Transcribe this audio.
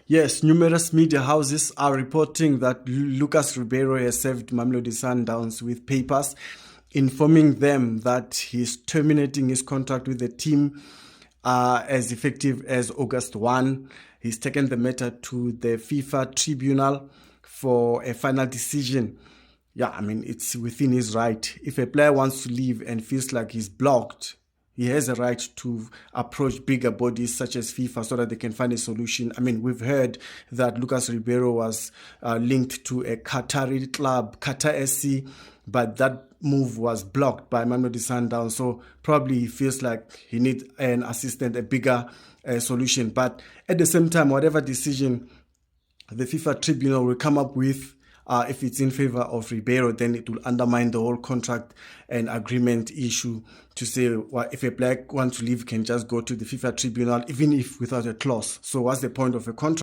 Yes, numerous media houses are reporting that Lucas Ribeiro has served Mamelodi Sundowns with papers informing them that he's terminating his contract with the team as effective as August 1. He's taken the matter to the FIFA Tribunal for a final decision. Yeah, I mean, it's within his right. If a player wants to leave and feels like he's blocked, he has a right to approach bigger bodies such as FIFA so that they can find a solution. I mean, we've heard that Lucas Ribeiro was linked to a Qatari club, Qatar SC, but that move was blocked by Mamelodi Sundowns. So probably he feels like he needs an assistant, a bigger solution. But at the same time, whatever decision the FIFA tribunal will come up with, if it's in favor of Ribeiro, then it will undermine the whole contract and agreement issue to say, well, if a player wants to leave, can just go to the FIFA tribunal, even if without a clause. So what's the point of a contract?